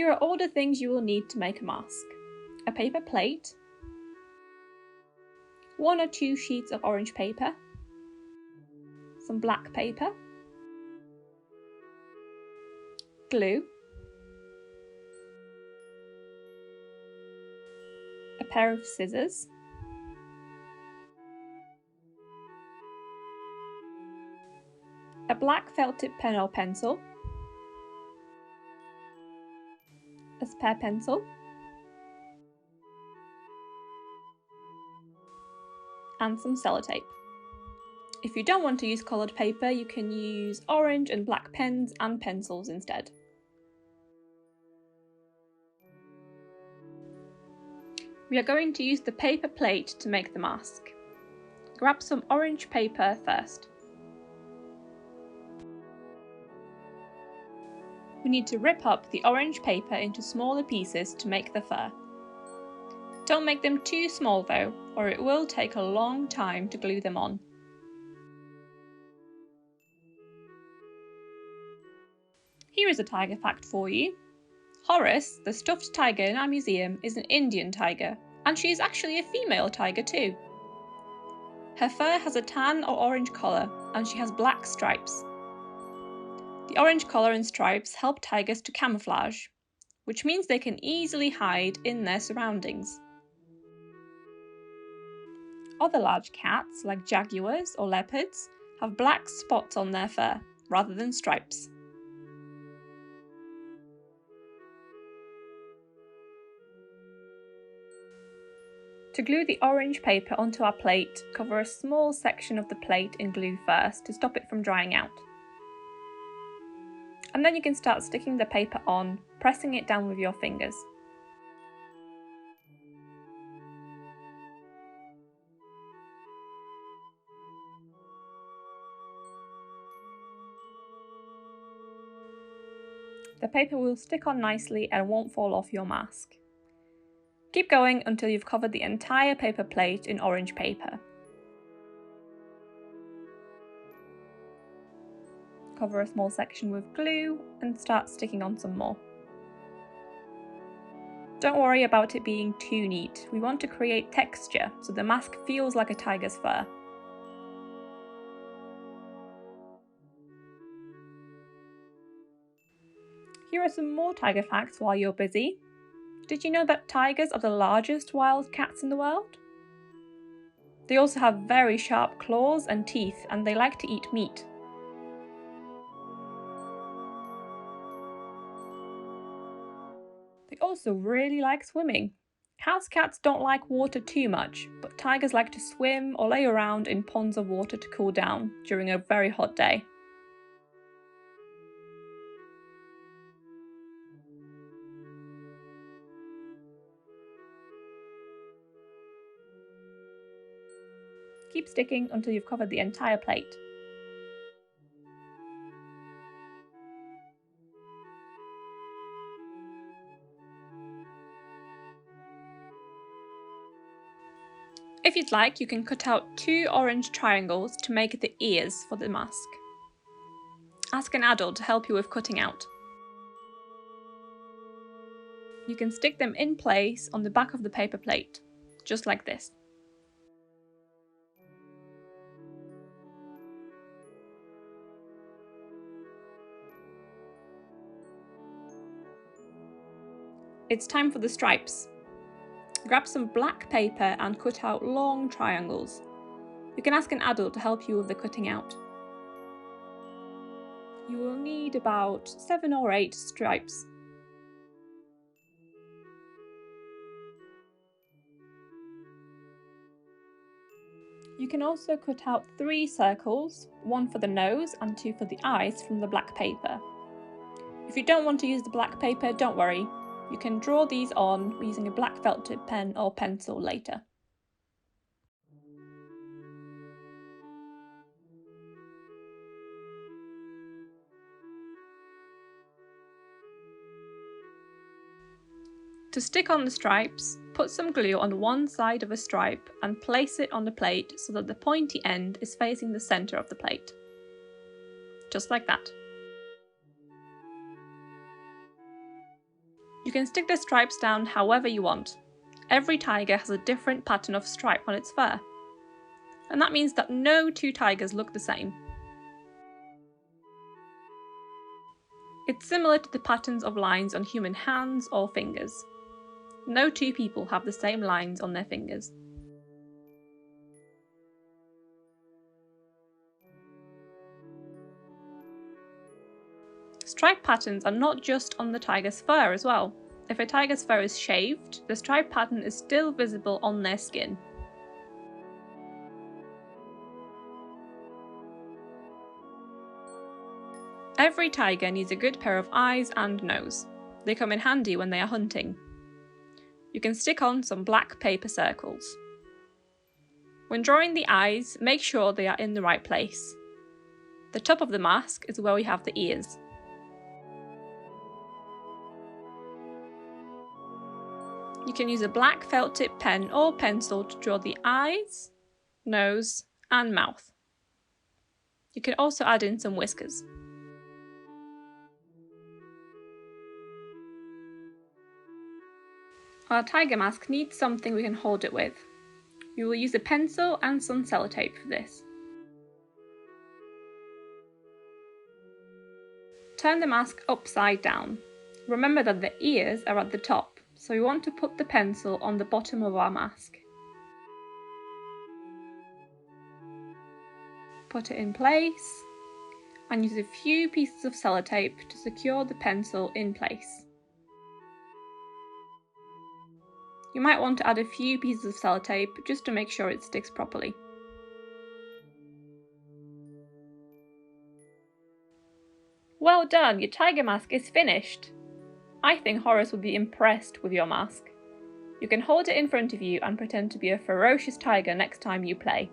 here are all the things you will need to make a mask. A paper plate, 1 or 2 sheets of orange paper, some black paper, glue, a pair of scissors, a black felt tip pen or pencil, a spare pencil, and some sellotape. If you don't want to use coloured paper, you can use orange and black pens and pencils instead. We are going to use the paper plate to make the mask. Grab some orange paper first. We need to rip up the orange paper into smaller pieces to make the fur. Don't make them too small though, or it will take a long time to glue them on. Here is a tiger fact for you. Horace, the stuffed tiger in our museum, is an Indian tiger, and she is actually a female tiger too. Her fur has a tan or orange collar, and she has black stripes. The orange collar and stripes help tigers to camouflage, which means they can easily hide in their surroundings. Other large cats, like jaguars or leopards, have black spots on their fur, rather than stripes. To glue the orange paper onto our plate, cover a small section of the plate in glue first to stop it from drying out. And then you can start sticking the paper on, pressing it down with your fingers. The paper will stick on nicely and won't fall off your mask. Keep going until you've covered the entire paper plate in orange paper. Cover a small section with glue and start sticking on some more. Don't worry about it being too neat. We want to create texture so the mask feels like a tiger's fur. Here are some more tiger facts while you're busy. Did you know that tigers are the largest wild cats in the world? They also have very sharp claws and teeth, and they like to eat meat. They also really like swimming. House cats don't like water too much, but tigers like to swim or lay around in ponds of water to cool down during a very hot day. Keep sticking until you've covered the entire plate. If you'd like, you can cut out 2 orange triangles to make the ears for the mask. Ask an adult to help you with cutting out. You can stick them in place on the back of the paper plate, just like this. It's time for the stripes. Grab some black paper and cut out long triangles. You can ask an adult to help you with the cutting out. You will need about 7 or 8 stripes. You can also cut out 3 circles, 1 for the nose and 2 for the eyes from the black paper. If you don't want to use the black paper, don't worry. You can draw these on using a black felt tip pen or pencil later. To stick on the stripes, put some glue on one side of a stripe and place it on the plate so that the pointy end is facing the centre of the plate. Just like that. You can stick the stripes down however you want. Every tiger has a different pattern of stripe on its fur, and that means that no two tigers look the same. It's similar to the patterns of lines on human hands or fingers. No two people have the same lines on their fingers. Stripe patterns are not just on the tiger's fur as well. If a tiger's fur is shaved, the stripe pattern is still visible on their skin. Every tiger needs a good pair of eyes and nose. They come in handy when they are hunting. You can stick on some black paper circles. When drawing the eyes, make sure they are in the right place. The top of the mask is where we have the ears. You can use a black felt tip pen or pencil to draw the eyes, nose, and mouth. You can also add in some whiskers. Our tiger mask needs something we can hold it with. We will use a pencil and some sellotape for this. Turn the mask upside down. Remember that the ears are at the top, so we want to put the pencil on the bottom of our mask. Put it in place and use a few pieces of sellotape to secure the pencil in place. You might want to add a few pieces of sellotape just to make sure it sticks properly. Well done, your tiger mask is finished! I think Horace would be impressed with your mask. You can hold it in front of you and pretend to be a ferocious tiger next time you play.